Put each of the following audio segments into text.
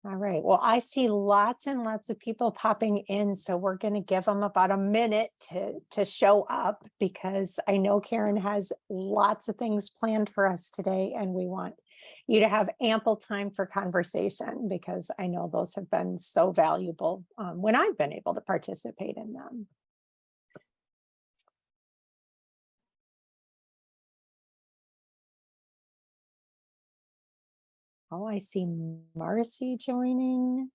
All right. Well, I see lots and lots of people popping in, so we're going to give them about a minute to show up because I know Karen has lots of things planned for us today, and we want you to have ample time for conversation because I know those have been so valuable when I've been able to participate in them. Oh, I see Marcy joining.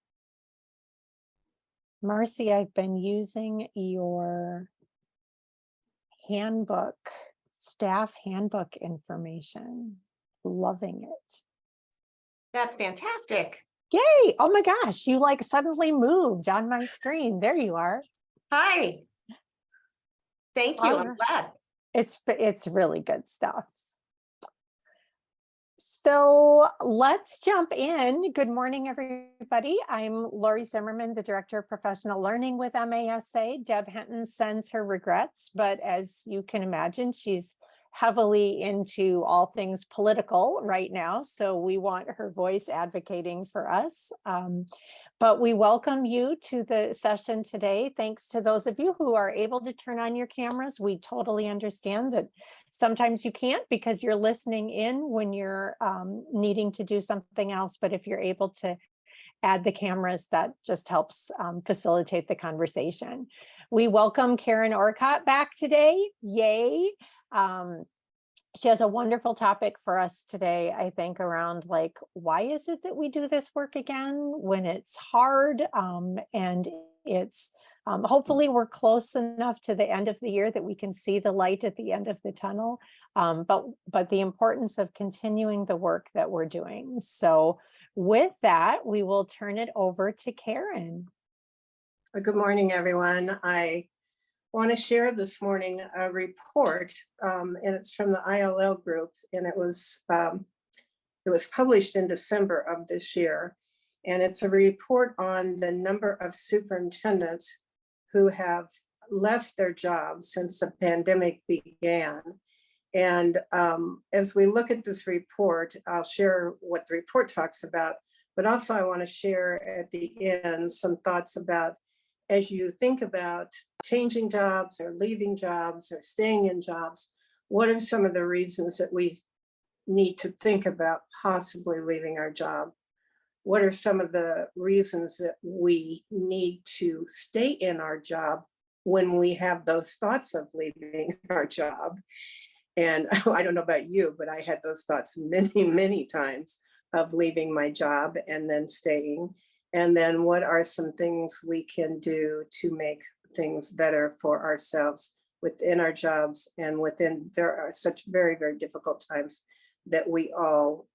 Marcy, I've been using your handbook, staff handbook information. Loving it. That's fantastic. Yay. Oh my gosh, you like suddenly moved on my screen. There you are. Hi. Thank you. I'm glad. It's really good stuff. So let's jump in. Good morning, everybody. I'm Lori Zimmerman, the Director of Professional Learning with MASA. Deb Henton sends her regrets, but as you can imagine, she's heavily into all things political right now. So we want her voice advocating for us. But we welcome you to the session today. Thanks to those of you who are able to turn on your cameras. We totally understand that sometimes you can't because you're listening in when you're needing to do something else. But if you're able to add the cameras, that just helps facilitate the conversation. We welcome Karen Orcott back today. Yay. She has a wonderful topic for us today, I think, around like, why is it that we do this work again when it's hard? And it's hopefully we're close enough to the end of the year that we can see the light at the end of the tunnel. But the importance of continuing the work that we're doing. So with that, we will turn it over to Karen. Good morning, everyone. I want to share this morning a report, and it's from the ILL group, and it was published in December of this year, and it's a report on the number of superintendents who have left their jobs since the pandemic began. And as we look at this report, I'll share what the report talks about, but also I want to share at the end some thoughts about, as you think about changing jobs or leaving jobs or staying in jobs, what are some of the reasons that we need to think about possibly leaving our job? What are some of the reasons that we need to stay in our job when we have those thoughts of leaving our job? And I don't know about you, but I had those thoughts many, many times of leaving my job and then staying. And then what are some things we can do to make things better for ourselves within our jobs and within, there are such very, very difficult times that we all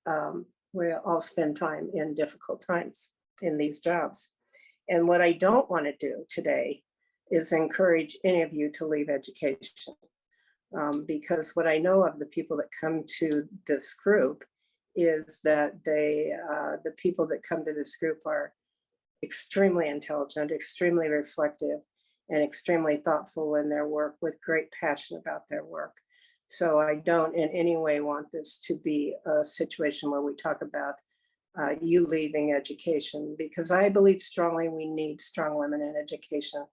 spend time in difficult times in these jobs. And what I don't want to do today is encourage any of you to leave education. Because what I know of the people that come to this group is that the people that come to this group are extremely intelligent, extremely reflective, and extremely thoughtful in their work with great passion about their work. So I don't in any way want this to be a situation where we talk about you leaving education, because I believe strongly we need strong women in education,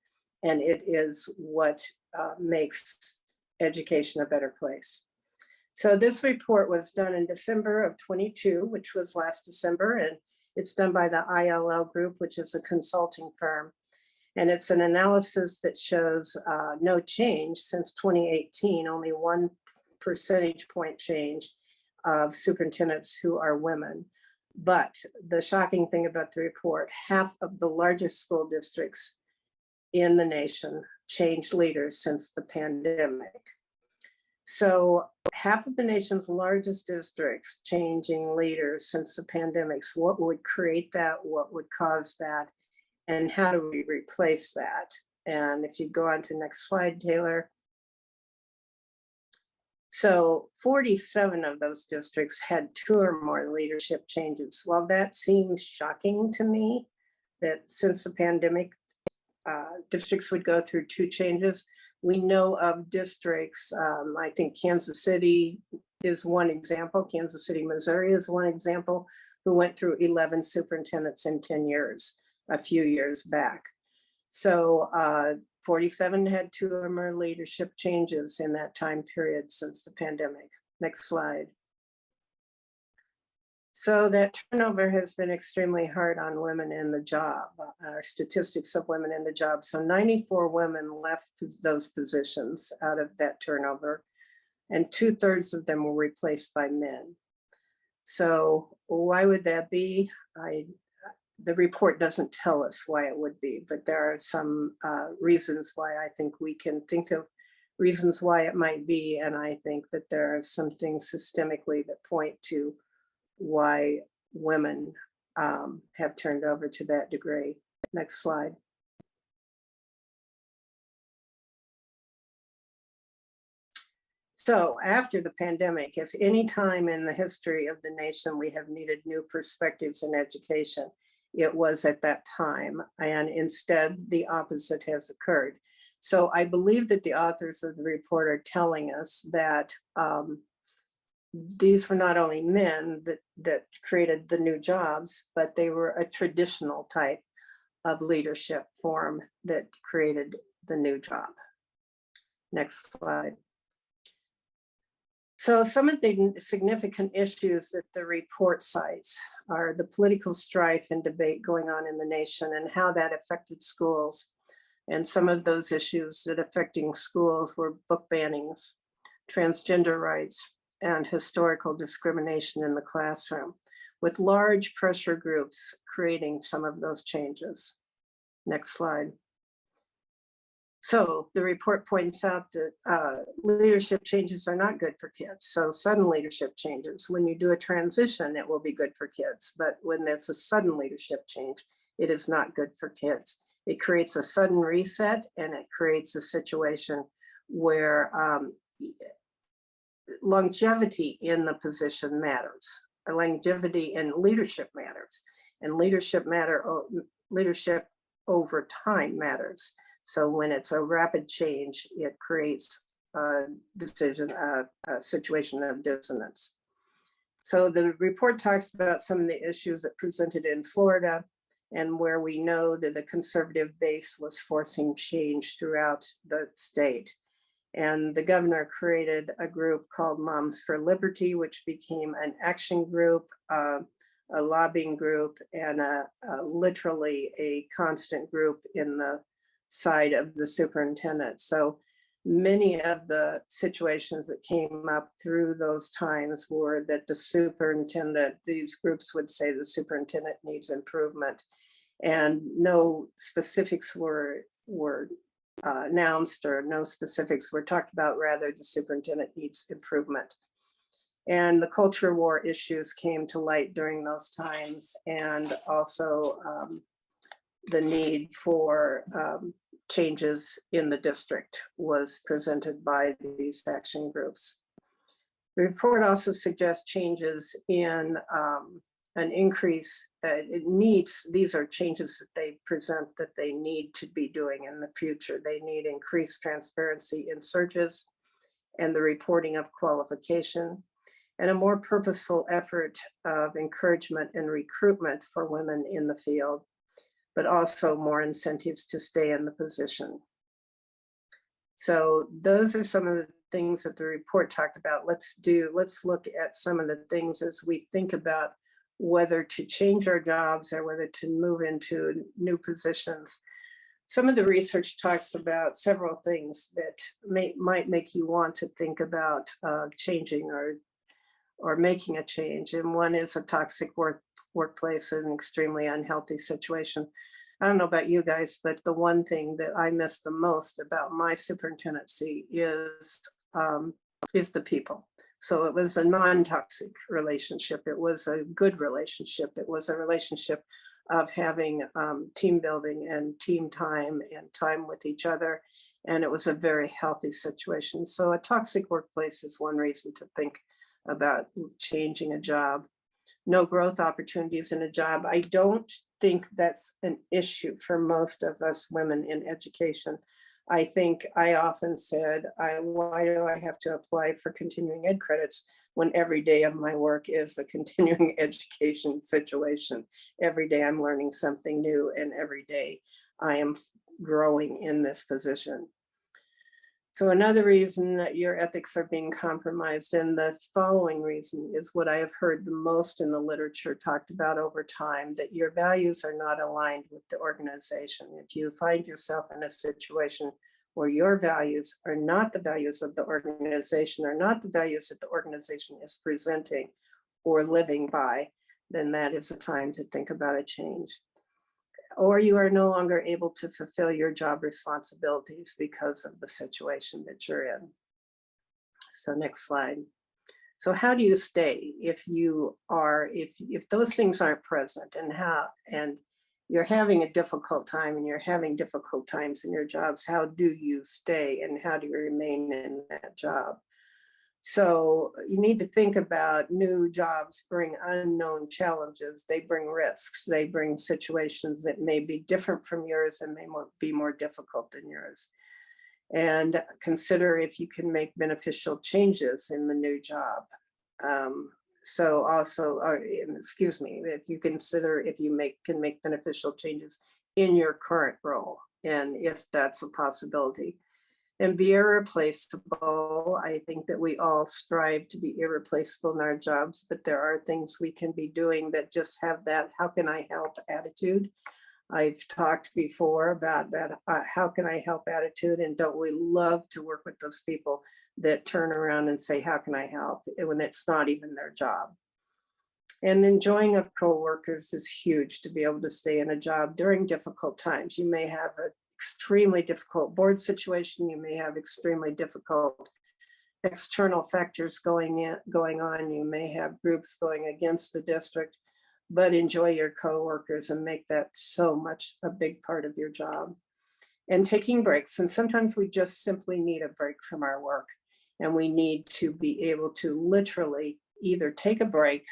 and it is what makes education a better place. So this report was done in December of 22, which was last December, and it's done by the ILL group, which is a consulting firm. And it's an analysis that shows no change since 2018, only 1 percentage point change of superintendents who are women. But the shocking thing about the report, half of the largest school districts in the nation changed leaders since the pandemic. So half of the nation's largest districts changing leaders since the pandemic. So what would create that? What would cause that? And how do we replace that? And if you go on to the next slide, Taylor. So 47 of those districts had 2 or more leadership changes. While that seems shocking to me, that since the pandemic, districts would go through 2 changes, we know of districts, I think Kansas City is one example, Kansas City, Missouri is one example, who went through 11 superintendents in 10 years, a few years back. So 47 had 2 or more leadership changes in that time period since the pandemic. Next slide. So that turnover has been extremely hard on women in the job. Our statistics of women in the job. So 94 women left those positions out of that turnover, and 2/3 of them were replaced by men. So why would that be? The report doesn't tell us why it would be, but there are some reasons why I think we can think of reasons why it might be. And I think that there are some things systemically that point to why women have turned over to that degree. Next slide. So after the pandemic, if any time in the history of the nation we have needed new perspectives in education, it was at that time, and instead the opposite has occurred. So I believe that the authors of the report are telling us that these were not only men that created the new jobs, but they were a traditional type of leadership form that created the new job. Next slide. So some of the significant issues that the report cites are the political strife and debate going on in the nation and how that affected schools. And some of those issues that affecting schools were book bannings, transgender rights, and historical discrimination in the classroom, with large pressure groups creating some of those changes. Next slide. So the report points out that leadership changes are not good for kids. So sudden leadership changes, when you do a transition, it will be good for kids. But when there's a sudden leadership change, it is not good for kids. It creates a sudden reset, and it creates a situation where longevity in the position matters. Longevity in leadership matters, and leadership over time matters. So when it's a rapid change, it creates a situation of dissonance. So the report talks about some of the issues that presented in Florida, and where we know that the conservative base was forcing change throughout the state. And the governor created a group called Moms for Liberty, which became an action group, a lobbying group, and literally a constant group in the side of the superintendent. So many of the situations that came up through those times were that the superintendent, these groups would say the superintendent needs improvement, and no specifics were announced, or no specifics were talked about. Rather, the superintendent needs improvement. And the culture war issues came to light during those times, and also the need for changes in the district was presented by these action groups. The report also suggests changes in an increase. These are changes that they present that they need to be doing in the future. They need increased transparency in searches and the reporting of qualification, and a more purposeful effort of encouragement and recruitment for women in the field, but also more incentives to stay in the position. So those are some of the things that the report talked about. Let's look at some of the things as we think about whether to change our jobs or whether to move into new positions. Some of the research talks about several things that might make you want to think about changing or making a change. And one is a toxic workplace, an extremely unhealthy situation. I don't know about you guys, but the one thing that I miss the most about my superintendency is the people. So it was a non-toxic relationship. It was a good relationship. It was a relationship of having team building and team time and time with each other. And it was a very healthy situation. So a toxic workplace is one reason to think about changing a job. No growth opportunities in a job. I don't think that's an issue for most of us women in education. I think I often said, why do I have to apply for continuing ed credits when every day of my work is a continuing education situation? Every day I'm learning something new, and every day I am growing in this position. So another reason that your ethics are being compromised, and the following reason is what I have heard the most in the literature talked about over time, that your values are not aligned with the organization. If you find yourself in a situation where your values are not the values of the organization, or not the values that the organization is presenting or living by, then that is a time to think about a change. Or you are no longer able to fulfill your job responsibilities because of the situation that you're in. So next slide. So how do you stay if you are, if those things aren't present, and you're having a difficult time, and you're having difficult times in your jobs, how do you stay and how do you remain in that job? So you need to think about new jobs bring unknown challenges. They bring risks. They bring situations that may be different from yours and may be more difficult than yours. And consider if you can make beneficial changes in the new job. So also, excuse me, if you consider if you can make beneficial changes in your current role, and if that's a possibility. And be irreplaceable. I think that we all strive to be irreplaceable in our jobs, but there are things we can be doing that just have that how can I help attitude. I've talked before about that, how can I help attitude, and don't we love to work with those people that turn around and say, how can I help, when it's not even their job. And enjoying of coworkers is huge to be able to stay in a job during difficult times. You may have an extremely difficult board situation. You may have extremely difficult external factors going on. You may have groups going against the district, but enjoy your coworkers and make that so much a big part of your job. And taking breaks. And sometimes we just simply need a break from our work, and we need to be able to literally either take a break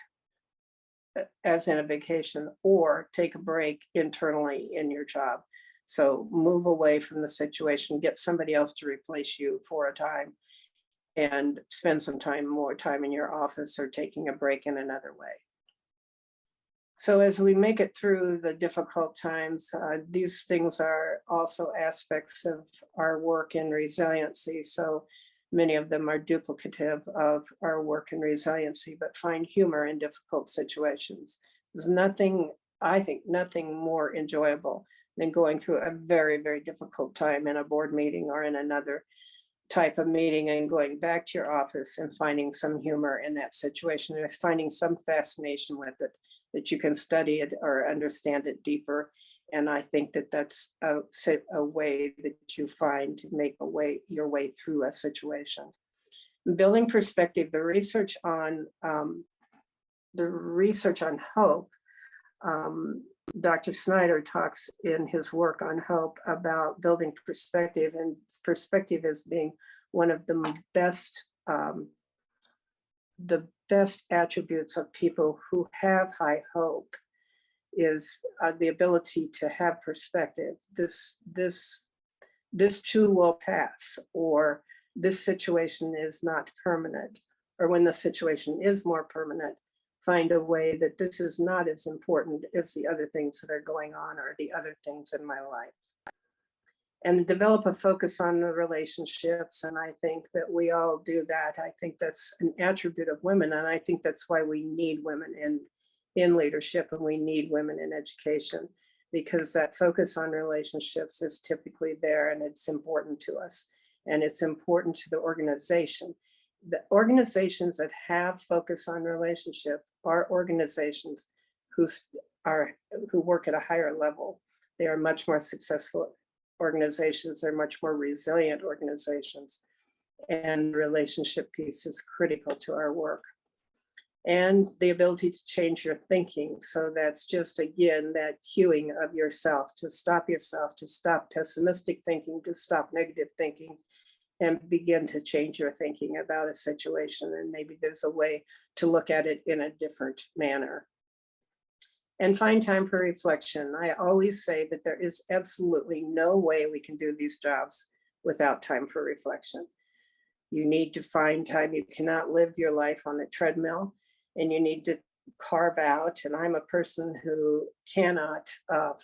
as in a vacation, or take a break internally in your job. So move away from the situation, get somebody else to replace you for a time, and spend some more time in your office, or taking a break in another way. So as we make it through the difficult times, these things are also aspects of our work in resiliency. So many of them are duplicative of our work in resiliency, but find humor in difficult situations. There's nothing, I think, nothing more enjoyable than going through a very, very difficult time in a board meeting or in another type of meeting, and going back to your office and finding some humor in that situation, and finding some fascination with it, that you can study it or understand it deeper. And I think that that's a way that you find to make your way through a situation. Building perspective, the research on hope, Dr. Snyder talks in his work on hope about building perspective, and perspective as being one of the best attributes of people who have high hope, is the ability to have perspective. This too will pass, or this situation is not permanent, or when the situation is more permanent, find a way that this is not as important as the other things that are going on, or the other things in my life. And develop a focus on the relationships. And I think that we all do that. I think that's an attribute of women. And I think that's why we need women in leadership, and we need women in education, because that focus on relationships is typically there, and it's important to us, and it's important to the organization. The organizations that have focus on relationship are organizations who work at a higher level. They are much more successful organizations. They're much more resilient organizations, and the relationship piece is critical to our work. And the ability to change your thinking. So that's just, again, that cueing of yourself, to stop pessimistic thinking, to stop negative thinking, and begin to change your thinking about a situation. And maybe there's a way to look at it in a different manner. And find time for reflection. I always say that there is absolutely no way we can do these jobs without time for reflection. You need to find time. You cannot live your life on a treadmill, and you need to carve out. And I'm a person who cannot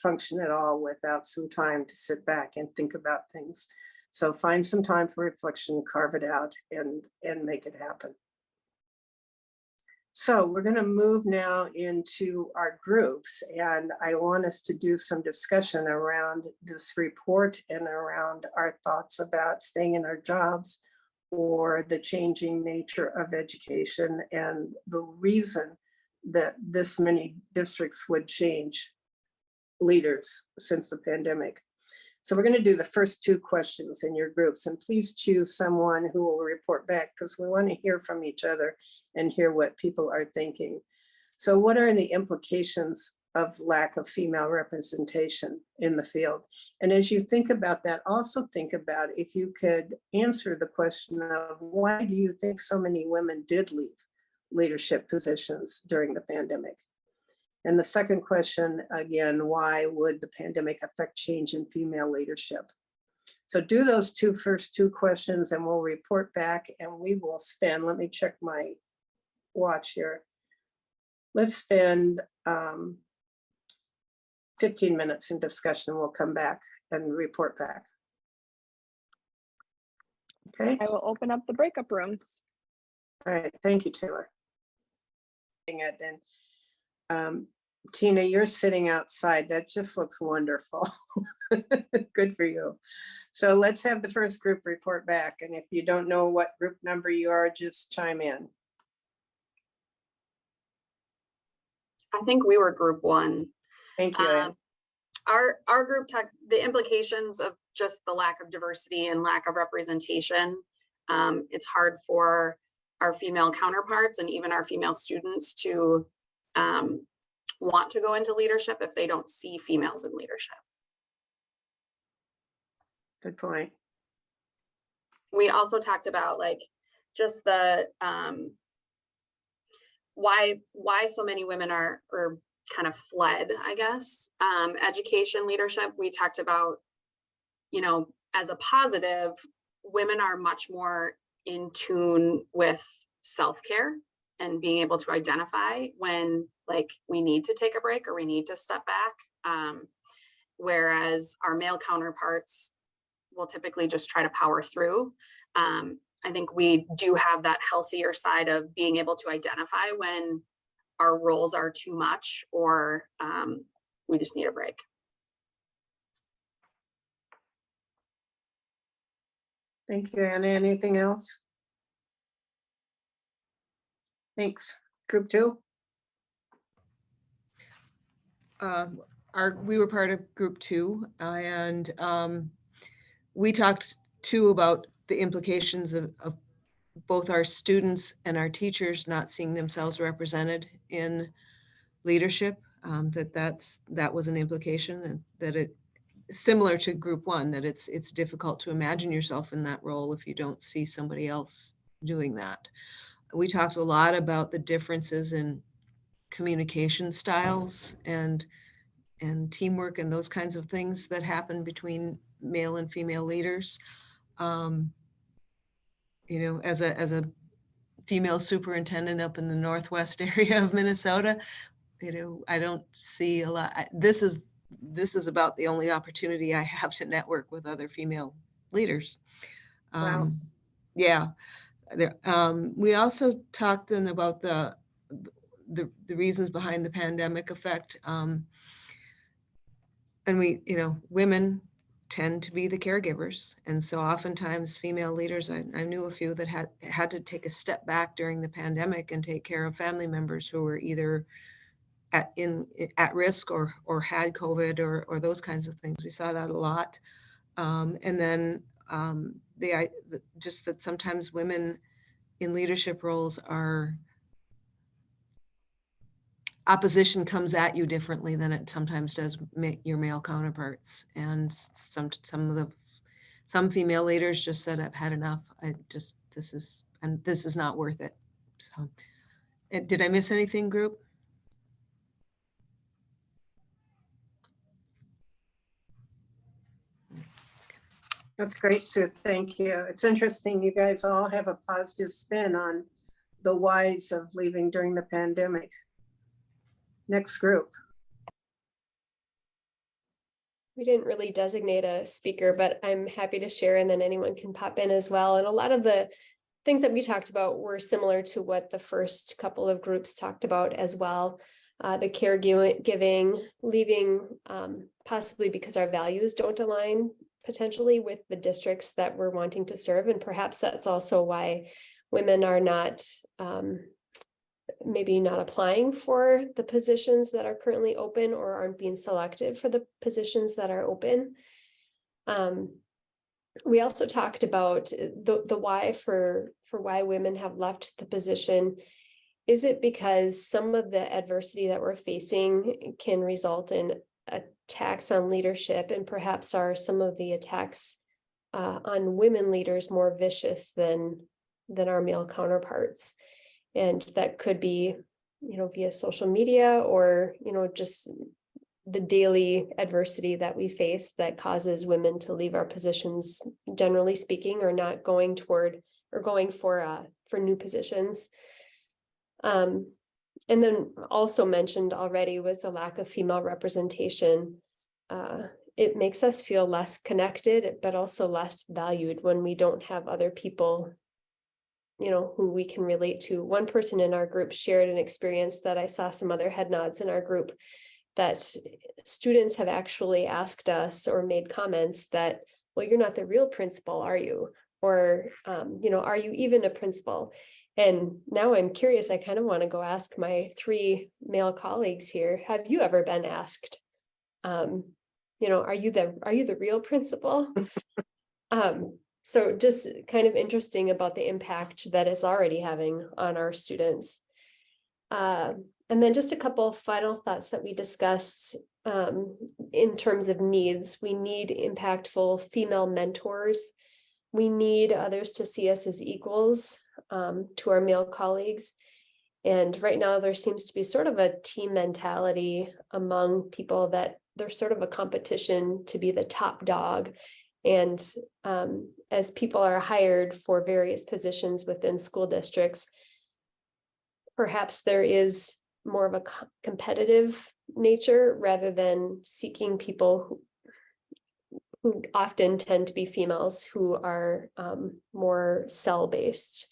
function at all without some time to sit back and think about things. So find some time for reflection, carve it out, and make it happen. So we're going to move now into our groups, and I want us to do some discussion around this report and around our thoughts about staying in our jobs or the changing nature of education and the reason that this many districts would change leaders since the pandemic. So we're going to do the first two questions in your groups, and please choose someone who will report back because we want to hear from each other and hear what people are thinking. So what are the implications of lack of female representation in the field? And as you think about that, also think about if you could answer the question of why do you think so many women did leave leadership positions during the pandemic? And the second question, again, why would the pandemic affect change in female leadership? So do those first two questions and we'll report back, and we will spend, let me check my watch here. Let's spend 15 minutes in discussion. We'll come back and report back. Okay. I will open up the breakup rooms. All right. Thank you, Taylor. And Tina, you're sitting outside. That just looks wonderful. Good for you. So let's have the first group report back. And if you don't know what group number you are, just chime in. I think we were group 1. Thank you, Ann. Our group the implications of just the lack of diversity and lack of representation. It's hard for our female counterparts and even our female students to want to go into leadership if they don't see females in leadership. Good point. We also talked about like just the why so many women are kind of fled, I guess. Education leadership, we talked about, you know, as a positive, women are much more in tune with self-care and being able to identify when like we need to take a break or we need to step back. Whereas our male counterparts will typically just try to power through. I think we do have that healthier side of being able to identify when our roles are too much or we just need a break. Thank you, Anna. Anything else? Thanks. Group 2. We were part of group 2, and we talked too about the implications of both our students and our teachers not seeing themselves represented in leadership. That was an implication, and that it similar to group 1, that it's difficult to imagine yourself in that role if you don't see somebody else doing that. We talked a lot about the differences in communication styles and teamwork and those kinds of things that happen between male and female leaders. You know, as a female superintendent up in the Northwest area of Minnesota, you know, I don't see a lot. This is about the only opportunity I have to network with other female leaders. Wow. Yeah. We also talked then about the reasons behind the pandemic effect. And we, you know, women tend to be the caregivers. And so oftentimes female leaders, I knew a few that had to take a step back during the pandemic and take care of family members who were either at risk or had COVID or those kinds of things. We saw that a lot. And then just that sometimes women in leadership roles opposition comes at you differently than it sometimes does your male counterparts. And some female leaders just said, I've had enough. This is not worth it. So did I miss anything, group? That's great, Sue. Thank you. It's interesting. You guys all have a positive spin on the whys of leaving during the pandemic. Next group. We didn't really designate a speaker, but I'm happy to share, and then anyone can pop in as well. And a lot of the things that we talked about were similar to what the first couple of groups talked about as well. The caregiving, leaving possibly because our values don't align potentially with the districts that we're wanting to serve. And perhaps that's also why women are not maybe not applying for the positions that are currently open or aren't being selected for the positions that are open. We also talked about the why for why women have left the position. Is it because some of the adversity that we're facing can result in attacks on leadership, and perhaps are some of the attacks on women leaders more vicious than our male counterparts? And that could be, via social media, or, just the daily adversity that we face that causes women to leave our positions, generally speaking, or not going toward or going for new positions. And then also mentioned already was the lack of female representation. It makes us feel less connected, but also less valued when we don't have other people who we can relate to. One person in our group shared an experience that I saw some other head nods in our group, that students have actually asked us or made comments that, well, you're not the real principal, are you? Or, are you even a principal? And now I'm curious, I kind of want to go ask my 3 male colleagues here, have you ever been asked, are you the real principal? So just kind of interesting about the impact that it's already having on our students. And then just a couple of final thoughts that we discussed in terms of needs. We need impactful female mentors. We need others to see us as equals to our male colleagues. And right now there seems to be sort of a team mentality among people that there's sort of a competition to be the top dog. And as people are hired for various positions within school districts, perhaps there is more of a competitive nature rather than seeking people who often tend to be females who are more cell-based.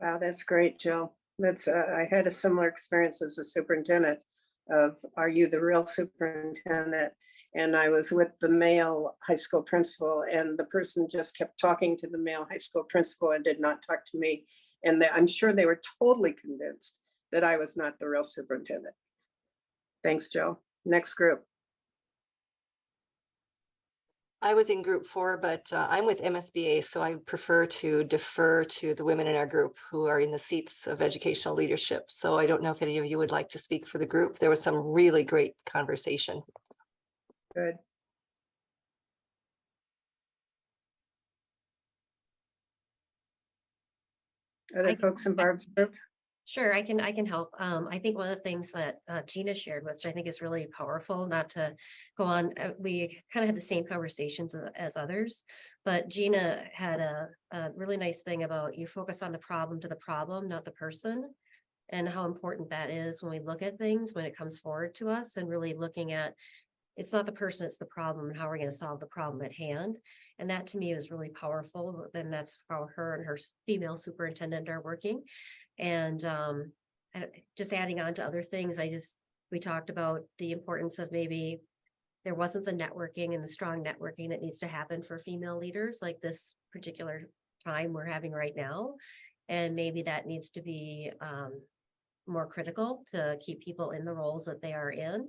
Wow, that's great, Jill. I had a similar experience as a superintendent of, are you the real superintendent? And I was with the male high school principal, and the person just kept talking to the male high school principal and did not talk to me. And I'm sure they were totally convinced that I was not the real superintendent. Thanks, Jill. Next group. I was in group 4, but I'm with MSBA, so I prefer to defer to the women in our group who are in the seats of educational leadership. So I don't know if any of you would like to speak for the group. There was some really great conversation. Good. Other folks in Barb's group? Sure, I can help. I think one of the things that Gina shared, which I think is really powerful, not to go on, we kind of had the same conversations as others, but Gina had a really nice thing about you focus on the problem to the problem, not the person, and how important that is when we look at things, when it comes forward to us, and really looking at, it's not the person, it's the problem, and how we're going to solve the problem at hand. And that to me is really powerful. Then that's how her and her female superintendent are working. And just adding on to other things, we talked about the importance of maybe there wasn't the networking and the strong networking that needs to happen for female leaders like this particular time we're having right now. And maybe that needs to be more critical to keep people in the roles that they are in,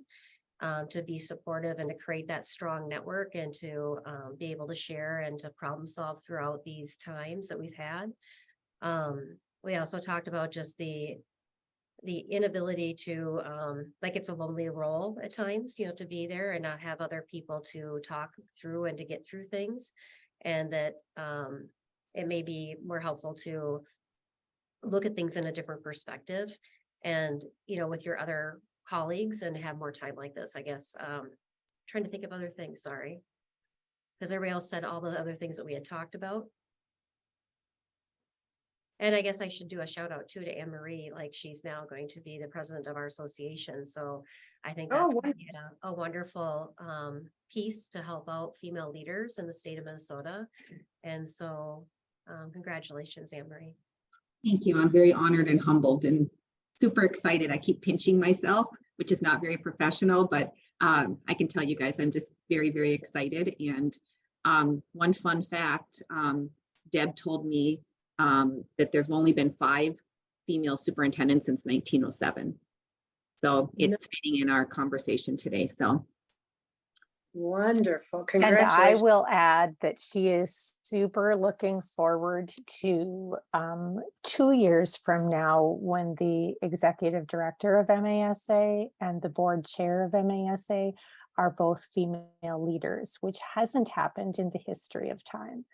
to be supportive and to create that strong network and to be able to share and to problem solve throughout these times that we've had. We also talked about just the inability to, like it's a lonely role at times, to be there and not have other people to talk through and to get through things. And that it may be more helpful to look at things in a different perspective and, with your other colleagues and have more time like this, I guess. Trying to think of other things, sorry. because everybody else said all the other things that we had talked about. And I guess I should do a shout out too to Anne Marie, like she's now going to be the president of our association. So I think that's Oh, gonna be a wonderful piece to help out female leaders in the state of Minnesota. And so congratulations, Anne Marie. Thank you. I'm very honored and humbled and super excited. I keep pinching myself, which is not very professional, but I can tell you guys, I'm just very, very excited. And one fun fact, Deb told me that there's only been 5 female superintendents since 1907. So it's fitting in our conversation today. So Wonderful. And I Congratulations. will add that she is super looking forward to 2 years from now when the executive director of MASA and the board chair of MASA are both female leaders, which hasn't happened in the history of time.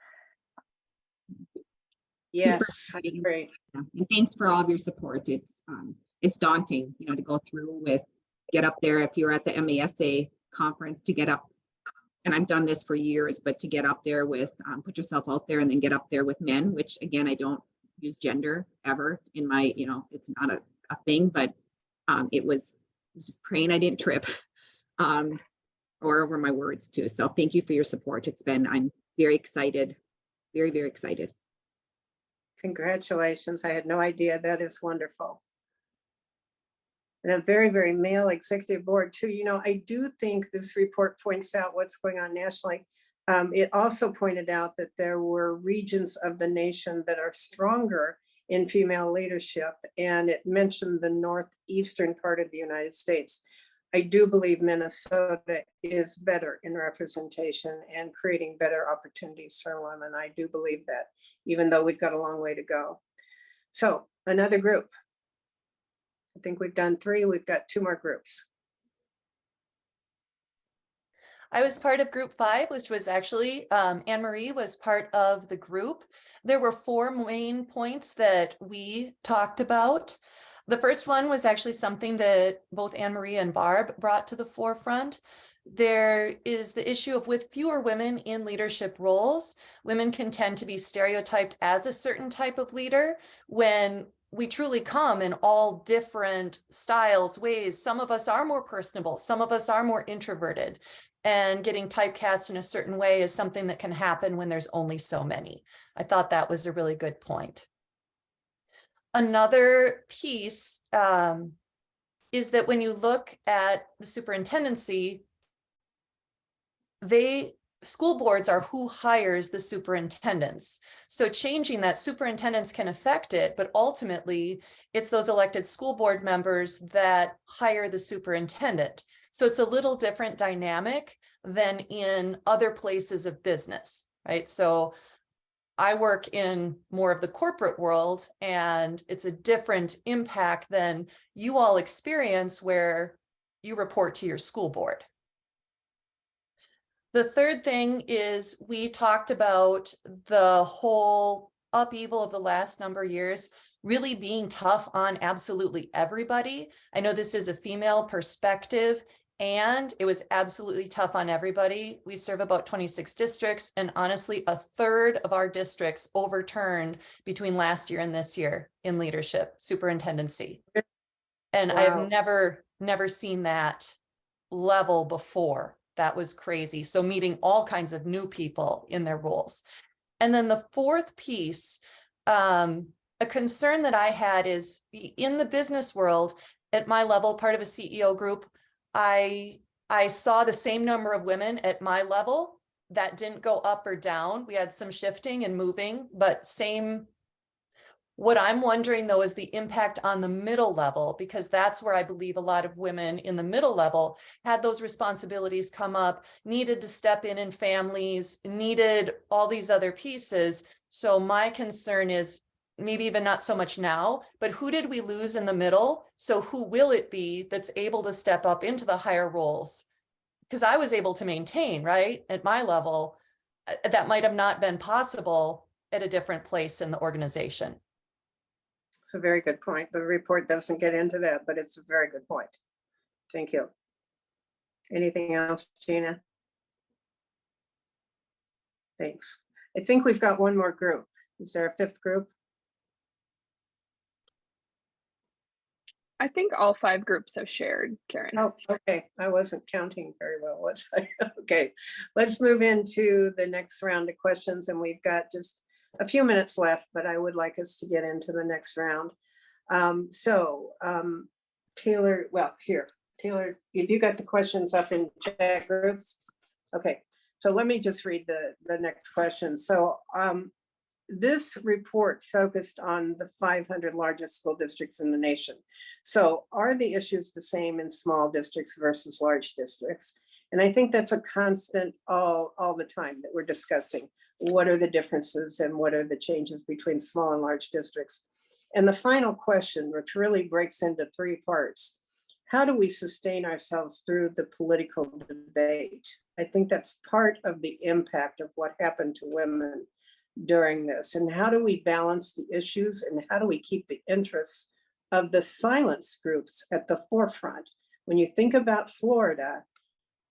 Yes, exciting. great. yeah. And thanks for all of your support. It's daunting, you know, to go through with, get up there if you're at the MASA conference, to get up, and I've done this for years, but to get up there with, put yourself out there and then get up there with men, which again, I don't use gender ever in my, you know, it's not a thing, but it was just praying I didn't trip or over my words too. So thank you for your support. I'm very excited, very, very excited. Congratulations. I had no idea. That is wonderful. And a very, very male executive board too. You know, I do think this report points out what's going on nationally. It also pointed out that there were regions of the nation that are stronger in female leadership, and it mentioned the northeastern part of the United States. I do believe Minnesota is better in representation and creating better opportunities for women. I do believe that, even though we've got a long way to go. So another group. I think we've done 3. We've got 2 more groups. I was part of group 5, which was actually Anne Marie was part of the group. There were 4 main points that we talked about. The first one was actually something that both Anne Marie and Barb brought to the forefront. There is the issue of, with fewer women in leadership roles, women can tend to be stereotyped as a certain type of leader when we truly come in all different styles, ways. Some of us are more personable, some of us are more introverted, and getting typecast in a certain way is something that can happen when there's only so many. I thought that was a really good point. Another piece is that when you look at the superintendency, school boards are who hires the superintendents. So changing that, superintendents can affect it, but ultimately it's those elected school board members that hire the superintendent. So it's a little different dynamic than in other places of business, right? So I work in more of the corporate world, and it's a different impact than you all experience where you report to your school board. The third thing is we talked about the whole upheaval of the last number of years really being tough on absolutely everybody. I know this is a female perspective, and it was absolutely tough on everybody. We serve about 26 districts, and honestly, a third of our districts overturned between last year and this year in leadership, superintendency. And I have never seen that level before. That was crazy. So meeting all kinds of new people in their roles. And then the fourth piece, a concern that I had is in the business world, at my level, part of a CEO group, I saw the same number of women at my level. That didn't go up or down. We had some shifting and moving, but same. What I'm wondering though is the impact on the middle level, because that's where I believe a lot of women in the middle level had those responsibilities come up, needed to step in families, needed all these other pieces. So my concern is maybe even not so much now, but who did we lose in the middle? So who will it be that's able to step up into the higher roles? Because I was able to maintain, right, at my level, that might have not been possible at a different place in the organization. It's a very good point. The report doesn't get into that, but it's a very good point. Thank you. Anything else, Gina? Thanks. I think we've got one more group. Is there a fifth group? I think all 5 groups have shared, Karen. Oh, okay. I wasn't counting very well, was I? Okay, let's move into the next round of questions, and we've got just a few minutes left, but I would like us to get into the next round. Taylor, well, here, Taylor, have you got the questions up in chat groups? Okay, so let me just read the next question. So this report focused on the 500 largest school districts in the nation. So are the issues the same in small districts versus large districts? And I think that's a constant all the time that we're discussing. What are the differences and what are the changes between small and large districts? And the final question, which really breaks into 3 parts, how do we sustain ourselves through the political debate? I think that's part of the impact of what happened to women during this. And how do we balance the issues and how do we keep the interests of the silence groups at the forefront? When you think about Florida,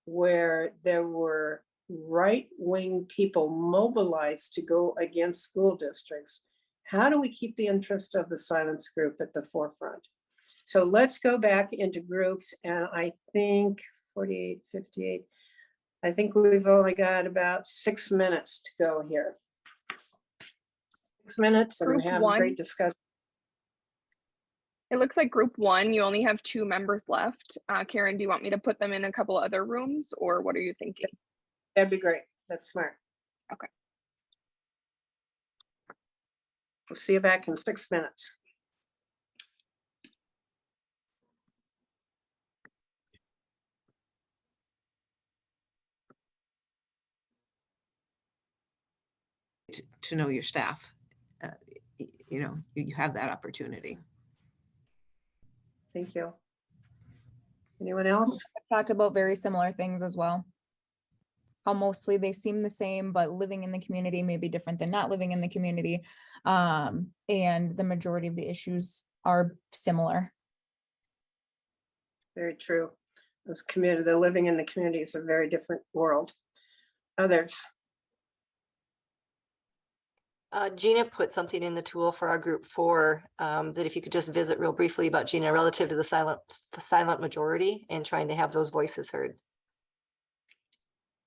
where there were right-wing people mobilized to go against school districts, how do we keep the interest of the silence group at the forefront? So let's go back into groups, and I think 48, 58, I think we've only got about 6 minutes to go here. 6 minutes and Group have a one. great discussion. It looks like group 1, you only have 2 members left. Karen, do you want me to put them in a couple other rooms, or what are you thinking? That'd be great. That's smart. Okay. We'll see you back in 6 minutes. To know your staff. You know, you have that opportunity. Thank you. Anyone else? I've talked about very similar things as well. How mostly they seem the same, but living in the community may be different than not living in the community. And the majority of the issues are similar. Very true. This community, the living in the community is a very different world. Others? Gina put something in the tool for our group 4 that if you could just visit real briefly about Gina relative to the silent majority and trying to have those voices heard.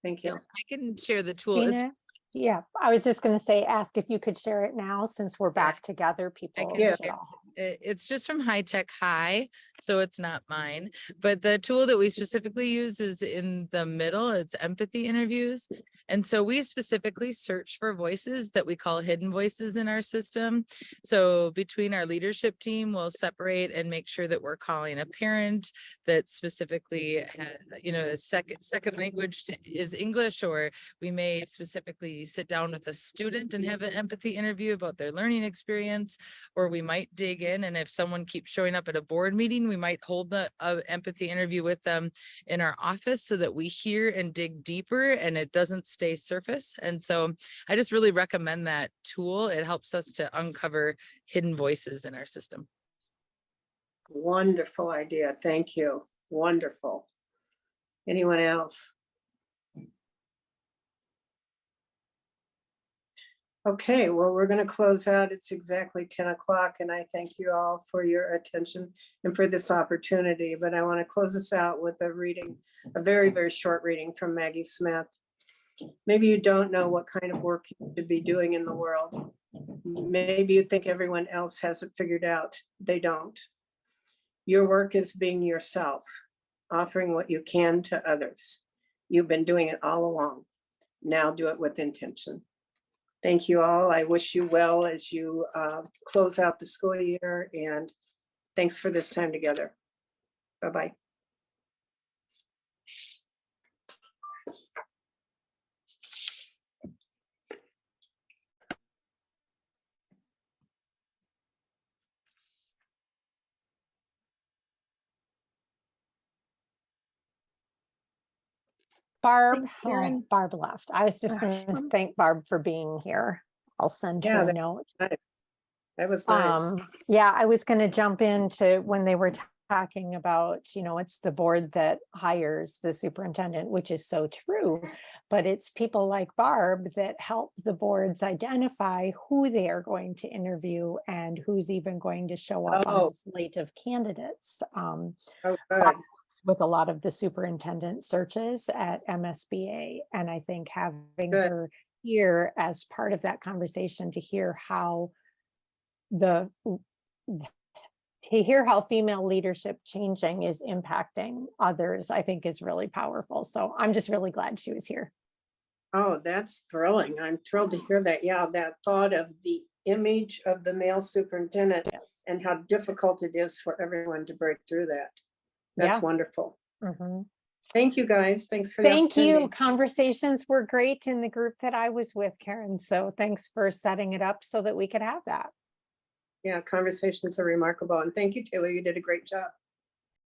Thank you. I can share the tool. It's Gina? Yeah, I was just going to say, ask if you could share it now since we're back together, people. can should share. all have- It's just from High Tech High, so it's not mine. But the tool that we specifically use is in the middle. It's empathy interviews. And so we specifically search for voices that we call hidden voices in our system. So between our leadership team, we'll separate and make sure that we're calling a parent that specifically has, you know, a second language is English, or we may specifically sit down with a student and have an empathy interview about their learning experience, or we might dig in, and if someone keeps showing up at a board meeting, we might hold the empathy interview with them in our office so that we hear and dig deeper and it doesn't stay surface. And so I just really recommend that tool. It helps us to uncover hidden voices in our system. Wonderful idea. Thank you. Wonderful. Anyone else? Okay, well, we're going to close out. It's exactly 10 o'clock, and I thank you all for your attention and for this opportunity. But I want to close us out with a reading, a very, very short reading from Maggie Smith. Maybe you don't know what kind of work you should be doing in the world. Maybe you think everyone else has it figured out. They don't. Your work is being yourself, offering what you can to others. You've been doing it all along. Now do it with intention. Thank you all. I wish you well as you close out the school year, and thanks for this time together. Bye-bye. Barb, Thanks, oh, Karen. Barb left. I was just going to thank Barb for being here. I'll send Yeah, her a note. That was nice. Yeah, I was going to jump into when they were talking about, it's the board that hires the superintendent, which is so true. But it's people like Barb that help the boards identify who they are going to interview and who's even going to show up on Oh. the slate of candidates. Oh, Barb good. works with a lot of the superintendent searches at MSBA. And I think having Good. her here as part of that conversation to hear how female leadership changing is impacting others, I think is really powerful. So I'm just really glad she was here. Oh, that's thrilling. I'm thrilled to hear that. Yeah, that thought of the image of the male superintendent Yes. and how difficult it is for everyone to break through that. That's Yeah. wonderful. Mhm. Thank you, guys. Thanks for the Thank you. opportunity. Conversations were great in the group that I was with, Karen. So thanks for setting it up so that we could have that. Yeah, conversations are remarkable. And thank you, Taylor. You did a great job.